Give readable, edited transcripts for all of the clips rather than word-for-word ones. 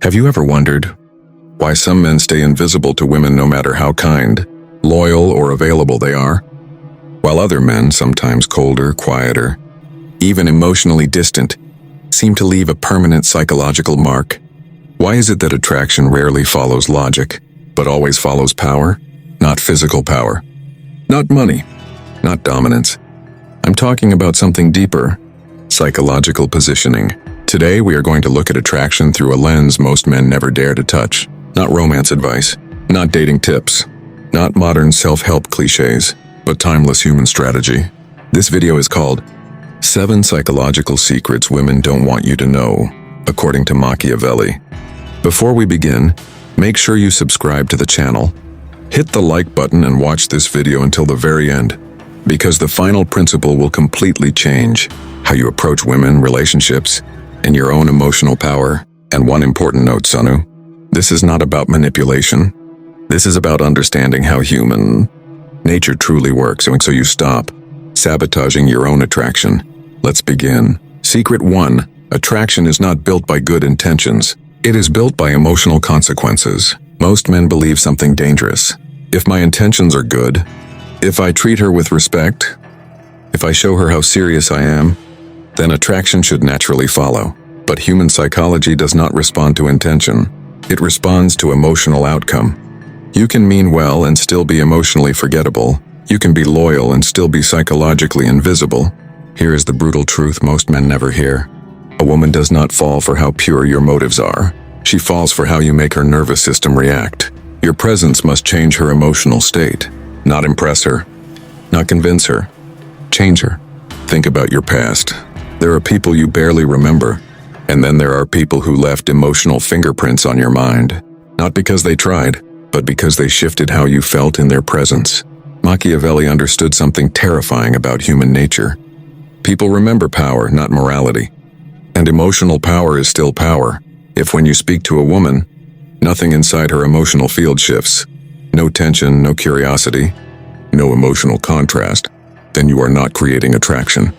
Have you ever wondered why some men stay invisible to women no matter how kind, loyal, or available they are, while other men, sometimes colder, quieter, even emotionally distant, seem to leave a permanent psychological mark? Why is it that attraction rarely follows logic, but always follows power? Not physical power, not money, not dominance. I'm talking about something deeper: psychological positioning. Today we are going to look at attraction through a lens most men never dare to touch. Not romance advice, not dating tips, not modern self-help cliches, but timeless human strategy. This video is called 7 Psychological Secrets Women Don't Want You to Know, according to Machiavelli. Before we begin, make sure you subscribe to the channel. Hit the like button and watch this video until the very end, because the final principle will completely change how you approach women, relationships, and your own emotional power. And one important note, Sanu, this is not about manipulation. This is about understanding how human nature truly works, so you stop sabotaging your own attraction. Let's begin. Secret 1. Attraction is not built by good intentions. It is built by emotional consequences. Most men believe something dangerous. If my intentions are good, if I treat her with respect, if I show her how serious I am, then attraction should naturally follow. But human psychology does not respond to intention. It responds to emotional outcome. You can mean well and still be emotionally forgettable. You can be loyal and still be psychologically invisible. Here is the brutal truth most men never hear. A woman does not fall for how pure your motives are. She falls for how you make her nervous system react. Your presence must change her emotional state, not impress her, not convince her. Change her. Think about your past. There are people you barely remember, and then there are people who left emotional fingerprints on your mind, not because they tried, but because they shifted how you felt in their presence. Machiavelli understood something terrifying about human nature. People remember power, not morality. And emotional power is still power. If when you speak to a woman, nothing inside her emotional field shifts, no tension, no curiosity, no emotional contrast, then you are not creating attraction.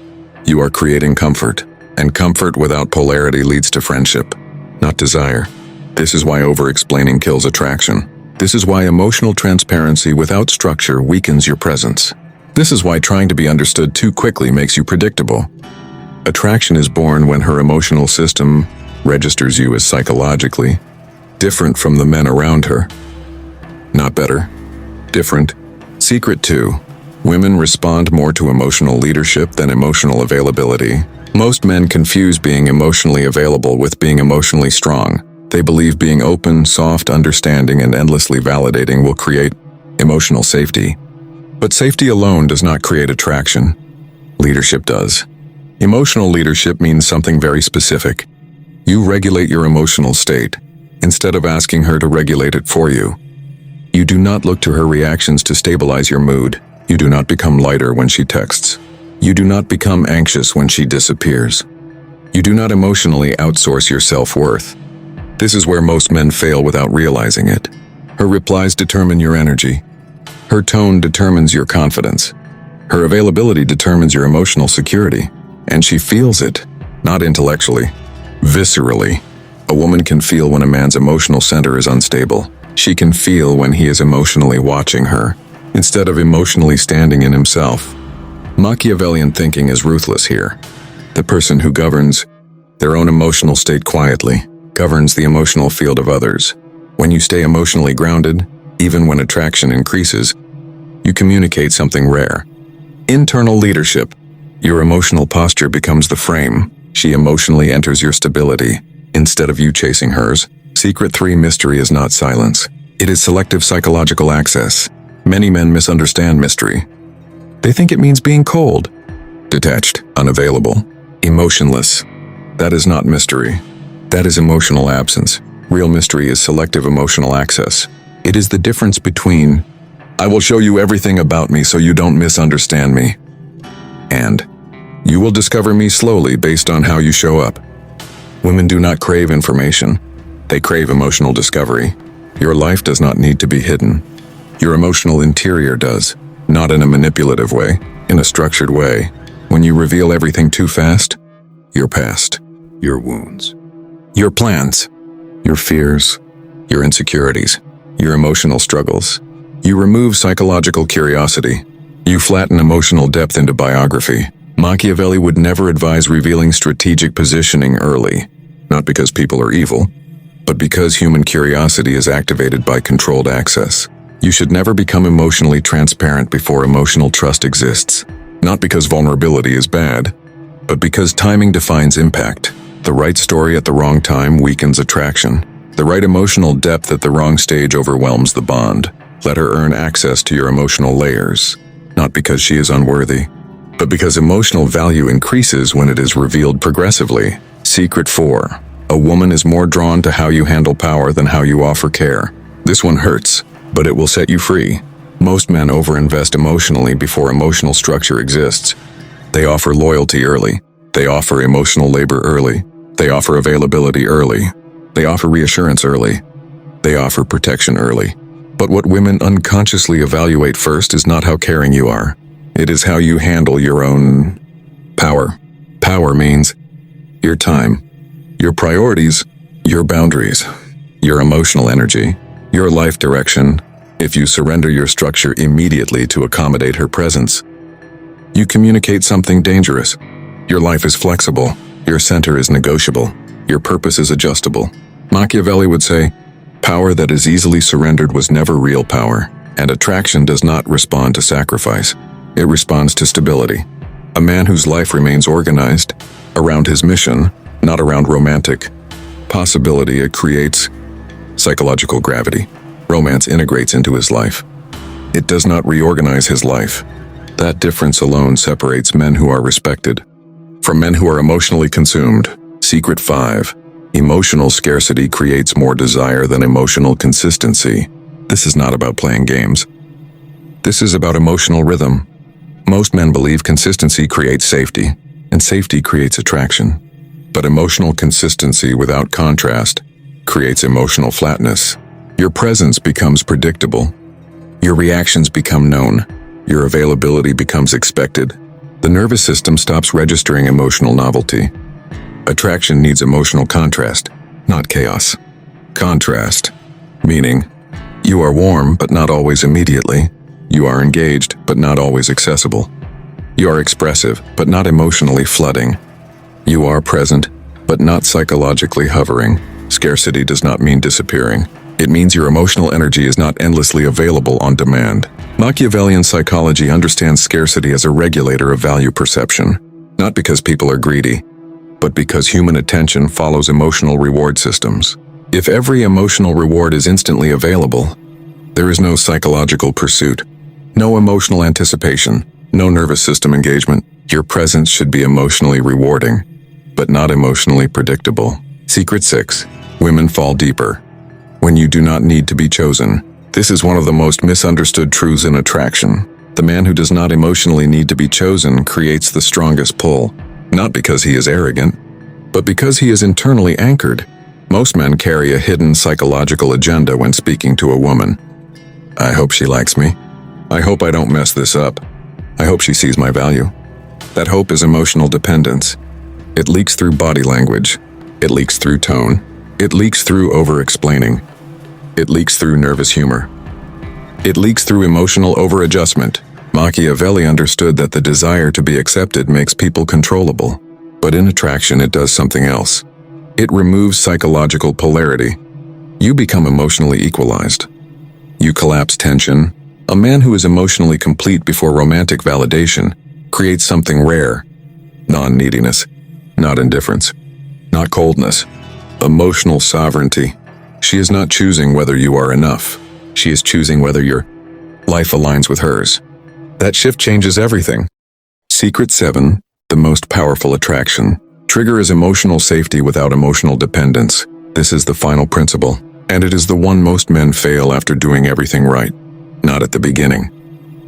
You are creating comfort, and comfort without polarity leads to friendship, not desire. This is why over-explaining kills attraction. This is why emotional transparency without structure weakens your presence. This is why trying to be understood too quickly makes you predictable. Attraction is born when her emotional system registers you as psychologically different from the men around her. Not better, different. Secret 2. Women respond more to emotional leadership than emotional availability. Most men confuse being emotionally available with being emotionally strong. They believe being open, soft, understanding, and endlessly validating will create emotional safety. But safety alone does not create attraction. Leadership does. Emotional leadership means something very specific. You regulate your emotional state, instead of asking her to regulate it for you. You do not look to her reactions to stabilize your mood. You do not become lighter when she texts. You do not become anxious when she disappears. You do not emotionally outsource your self-worth. This is where most men fail without realizing it. Her replies determine your energy. Her tone determines your confidence. Her availability determines your emotional security. And she feels it, not intellectually, viscerally. A woman can feel when a man's emotional center is unstable. She can feel when he is emotionally watching her, instead of emotionally standing in himself. Machiavellian thinking is ruthless here. The person who governs their own emotional state quietly governs the emotional field of others. When you stay emotionally grounded, even when attraction increases, you communicate something rare. Internal leadership. Your emotional posture becomes the frame. She emotionally enters your stability, instead of you chasing hers. Secret 3. Mystery is not silence. It is selective psychological access. Many men misunderstand mystery. They think it means being cold, detached, unavailable, emotionless. That is not mystery. That is emotional absence. Real mystery is selective emotional access. It is the difference between, I will show you everything about me so you don't misunderstand me, and you will discover me slowly based on how you show up. Women do not crave information. They crave emotional discovery. Your life does not need to be hidden. Your emotional interior does. Not in a manipulative way, in a structured way. When you reveal everything too fast, your past, your wounds, your plans, your fears, your insecurities, your emotional struggles. You remove psychological curiosity. You flatten emotional depth into biography. Machiavelli would never advise revealing strategic positioning early, not because people are evil, but because human curiosity is activated by controlled access. You should never become emotionally transparent before emotional trust exists, not because vulnerability is bad, but because timing defines impact. The right story at the wrong time weakens attraction. The right emotional depth at the wrong stage overwhelms the bond. Let her earn access to your emotional layers, not because she is unworthy, but because emotional value increases when it is revealed progressively. Secret 4. A woman is more drawn to how you handle power than how you offer care. This one hurts, but it will set you free. Most men overinvest emotionally before emotional structure exists. They offer loyalty early. They offer emotional labor early. They offer availability early. They offer reassurance early. They offer protection early. But what women unconsciously evaluate first is not how caring you are. It is how you handle your own power. Power means your time, your priorities, your boundaries, your emotional energy, your life direction. If you surrender your structure immediately to accommodate her presence, you communicate something dangerous. Your life is flexible. Your center is negotiable. Your purpose is adjustable. Machiavelli would say, power that is easily surrendered was never real power, and attraction does not respond to sacrifice. It responds to stability. A man whose life remains organized around his mission, not around romantic possibility, it creates psychological gravity. Romance integrates into his life. It does not reorganize his life. That difference alone separates men who are respected from men who are emotionally consumed. Secret 5. Emotional scarcity creates more desire than emotional consistency. This is not about playing games. This is about emotional rhythm. Most men believe consistency creates safety, and safety creates attraction. But emotional consistency without contrast creates emotional flatness. Your presence becomes predictable. Your reactions become known. Your availability becomes expected. The nervous system stops registering emotional novelty. Attraction needs emotional contrast, not chaos. Contrast, meaning you are warm but not always immediately. You are engaged but not always accessible. You are expressive but not emotionally flooding. You are present but not psychologically hovering. Scarcity does not mean disappearing. It means your emotional energy is not endlessly available on demand. Machiavellian psychology understands scarcity as a regulator of value perception, not because people are greedy, but because human attention follows emotional reward systems. If every emotional reward is instantly available, there is no psychological pursuit, no emotional anticipation, no nervous system engagement. Your presence should be emotionally rewarding, but not emotionally predictable. Secret 6. Women fall deeper when you do not need to be chosen. This is one of the most misunderstood truths in attraction. The man who does not emotionally need to be chosen creates the strongest pull, not because he is arrogant, but because he is internally anchored. Most men carry a hidden psychological agenda when speaking to a woman. I hope she likes me. I hope I don't mess this up. I hope she sees my value. That hope is emotional dependence. It leaks through body language. It leaks through tone. It leaks through over-explaining. It leaks through nervous humor. It leaks through emotional over-adjustment. Machiavelli understood that the desire to be accepted makes people controllable. But in attraction, it does something else. It removes psychological polarity. You become emotionally equalized. You collapse tension. A man who is emotionally complete before romantic validation creates something rare. Non-neediness, not indifference, not coldness. Emotional sovereignty. She is not choosing whether you are enough. She is choosing whether your life aligns with hers. That shift changes everything. Secret 7. The most powerful attraction. Trigger is emotional safety without emotional dependence. This is the final principle, and it is the one most men fail after doing everything right. Not at the beginning.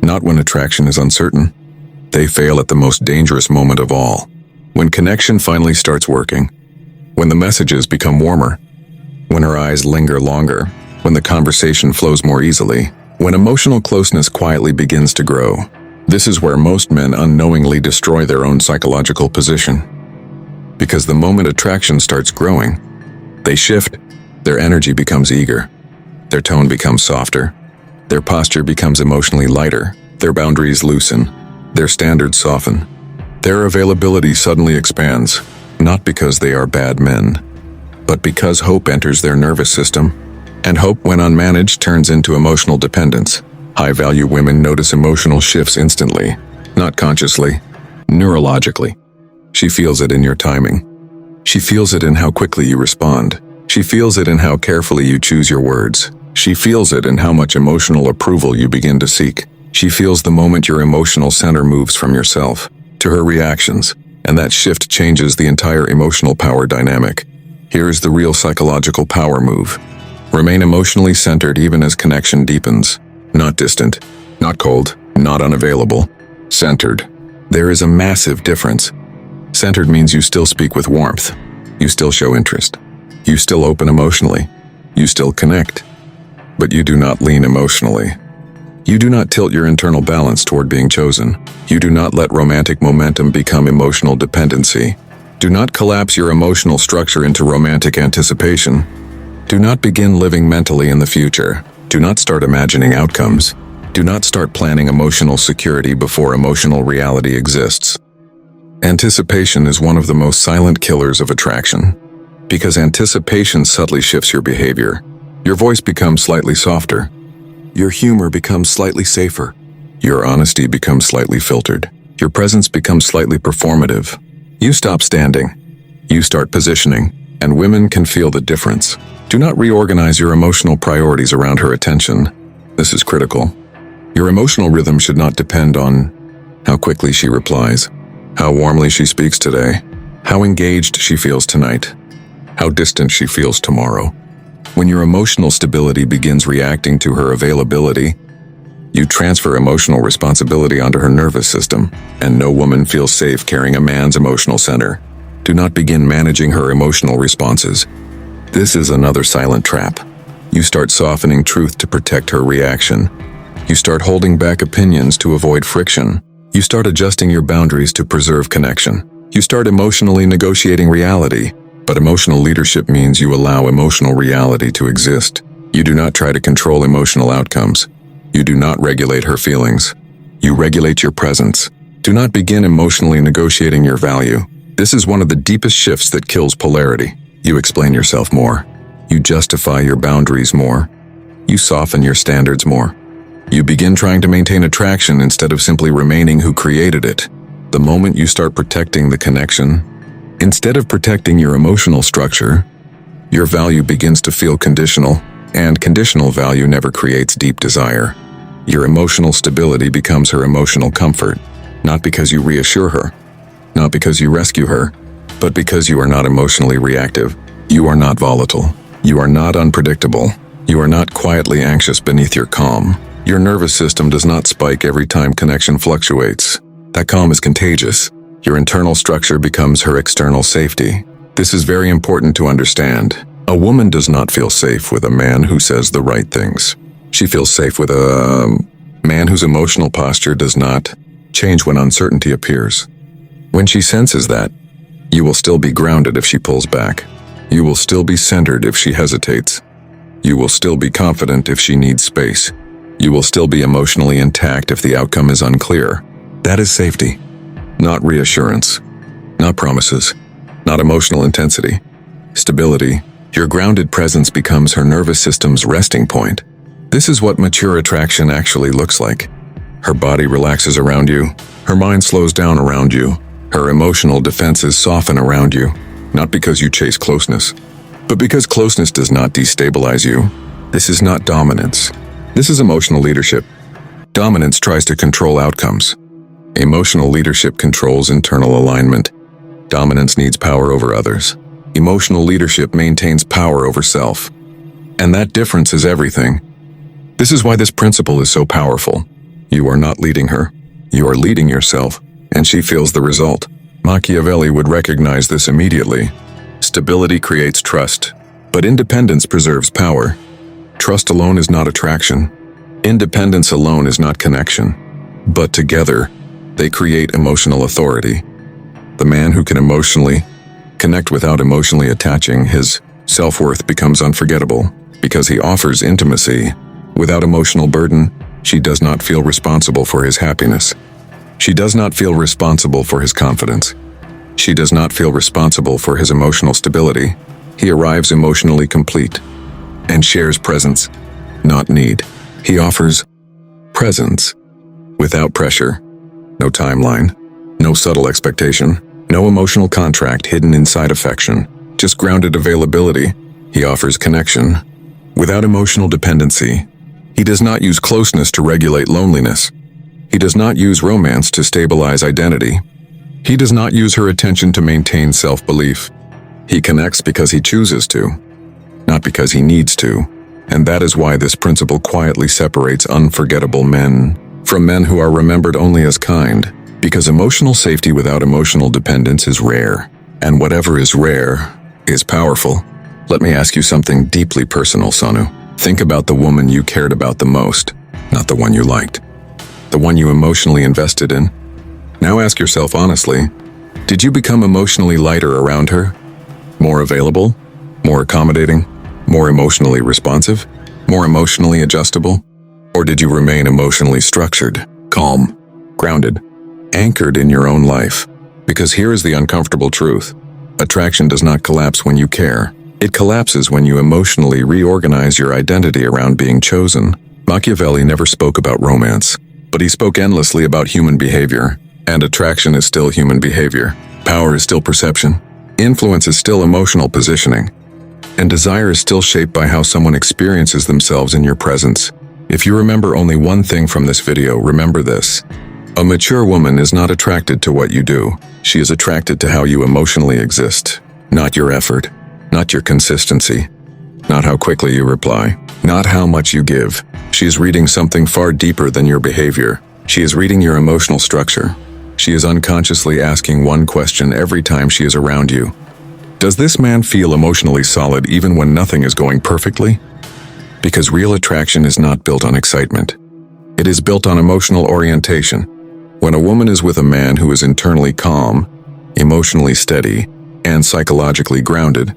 Not when attraction is uncertain. They fail at the most dangerous moment of all. When connection finally starts working. When the messages become warmer. When her eyes linger longer. When the conversation flows more easily. When emotional closeness quietly begins to grow. This is where most men unknowingly destroy their own psychological position. Because the moment attraction starts growing, they shift. Their energy becomes eager. Their tone becomes softer. Their posture becomes emotionally lighter. Their boundaries loosen. Their standards soften. Their availability suddenly expands, not because they are bad men, but because hope enters their nervous system, and hope, when unmanaged, turns into emotional dependence. High-value women notice emotional shifts instantly, not consciously, neurologically. She feels it in your timing. She feels it in how quickly you respond. She feels it in how carefully you choose your words. She feels it in how much emotional approval you begin to seek. She feels the moment your emotional center moves from yourself to her reactions, and that shift changes the entire emotional power dynamic. Here's the real psychological power move. Remain emotionally centered even as connection deepens. Not distant, not cold, not unavailable. Centered. There is a massive difference. Centered means you still speak with warmth. You still show interest. You still open emotionally. You still connect. But you do not lean emotionally. You do not tilt your internal balance toward being chosen. You do not let romantic momentum become emotional dependency. Do not collapse your emotional structure into romantic anticipation. Do not begin living mentally in the future. Do not start imagining outcomes. Do not start planning emotional security before emotional reality exists. Anticipation is one of the most silent killers of attraction. Because anticipation subtly shifts your behavior. Your voice becomes slightly softer. Your humor becomes slightly safer. Your honesty becomes slightly filtered. Your presence becomes slightly performative. You stop standing. You start positioning, and women can feel the difference. Do not reorganize your emotional priorities around her attention. This is critical. Your emotional rhythm should not depend on how quickly she replies, how warmly she speaks today, how engaged she feels tonight, how distant she feels tomorrow. When your emotional stability begins reacting to her availability, you transfer emotional responsibility onto her nervous system, and no woman feels safe carrying a man's emotional center. Do not begin managing her emotional responses. This is another silent trap. You start softening truth to protect her reaction. You start holding back opinions to avoid friction. You start adjusting your boundaries to preserve connection. You start emotionally negotiating reality. But emotional leadership means you allow emotional reality to exist. You do not try to control emotional outcomes. You do not regulate her feelings. You regulate your presence. Do not begin emotionally negotiating your value. This is one of the deepest shifts that kills polarity. You explain yourself more. You justify your boundaries more. You soften your standards more. You begin trying to maintain attraction instead of simply remaining who created it. The moment you start protecting the connection, instead of protecting your emotional structure, your value begins to feel conditional, and conditional value never creates deep desire. Your emotional stability becomes her emotional comfort, not because you reassure her, not because you rescue her, but because you are not emotionally reactive. You are not volatile. You are not unpredictable. You are not quietly anxious beneath your calm. Your nervous system does not spike every time connection fluctuates. That calm is contagious. Your internal structure becomes her external safety. This is very important to understand. A woman does not feel safe with a man who says the right things. She feels safe with a man whose emotional posture does not change when uncertainty appears. When she senses that, you will still be grounded if she pulls back. You will still be centered if she hesitates. You will still be confident if she needs space. You will still be emotionally intact if the outcome is unclear. That is safety. Not reassurance, not promises, not emotional intensity. Stability. Your grounded presence becomes her nervous system's resting point. This is what mature attraction actually looks like. Her body relaxes around you. Her mind slows down around you. Her emotional defenses soften around you. Not because you chase closeness, but because closeness does not destabilize you. This is not dominance. This is emotional leadership. Dominance tries to control outcomes. Emotional leadership controls internal alignment. Dominance needs power over others. Emotional leadership maintains power over self. And that difference is everything. This is why this principle is so powerful. You are not leading her. You are leading yourself, and she feels the result. Machiavelli would recognize this immediately. Stability creates trust, but independence preserves power. Trust alone is not attraction. Independence alone is not connection. But together, they create emotional authority. The man who can emotionally connect without emotionally attaching his Self-worth becomes unforgettable because he offers intimacy. Without emotional burden, she does not feel responsible for his happiness. She does not feel responsible for his confidence. She does not feel responsible for his emotional stability. He arrives emotionally complete and shares presence, not need. He offers presence without pressure, no timeline, no subtle expectation, no emotional contract hidden inside affection, just grounded availability. He offers connection without emotional dependency. He does not use closeness to regulate loneliness. He does not use romance to stabilize identity. He does not use her attention to maintain self-belief. He connects because he chooses to, not because he needs to. And that is why this principle quietly separates unforgettable men from men who are remembered only as kind, because emotional safety without emotional dependence is rare, and whatever is rare is powerful. Let me ask you something deeply personal, Sonu. Think about the woman you cared about the most, not the one you liked, the one you emotionally invested in. Now ask yourself honestly, did you become emotionally lighter around her? More available? More accommodating? More emotionally responsive? More emotionally adjustable? Or did you remain emotionally structured, calm, grounded, anchored in your own life? Because here is the uncomfortable truth. Attraction does not collapse when you care. It collapses when you emotionally reorganize your identity around being chosen. Machiavelli never spoke about romance, but he spoke endlessly about human behavior. And attraction is still human behavior. Power is still perception. Influence is still emotional positioning. And desire is still shaped by how someone experiences themselves in your presence. If you remember only one thing from this video, remember this. A mature woman is not attracted to what you do. She is attracted to how you emotionally exist. Not your effort, not your consistency, not how quickly you reply, not how much you give. She is reading something far deeper than your behavior. She is reading your emotional structure. She is unconsciously asking one question every time she is around you. Does this man feel emotionally solid even when nothing is going perfectly? Because real attraction is not built on excitement. It is built on emotional orientation. When a woman is with a man who is internally calm, emotionally steady, and psychologically grounded,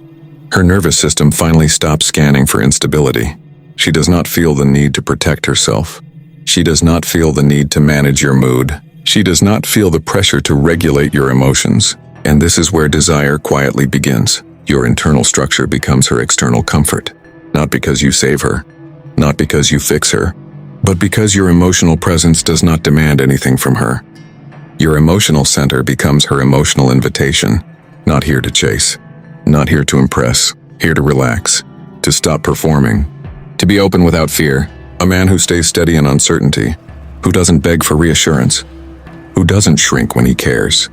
her nervous system finally stops scanning for instability. She does not feel the need to protect herself. She does not feel the need to manage your mood. She does not feel the pressure to regulate your emotions. And this is where desire quietly begins. Your internal structure becomes her external comfort. Not because you save her, not because you fix her, but because your emotional presence does not demand anything from her. Your emotional center becomes her emotional invitation. Not here to chase, not here to impress, here to relax, to stop performing, to be open without fear. A man who stays steady in uncertainty, who doesn't beg for reassurance, who doesn't shrink when he cares.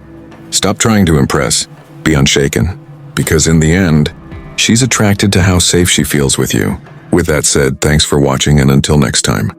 Stop trying to impress, be unshaken, because in the end, she's attracted to how safe she feels with you. With that said, thanks for watching, and until next time.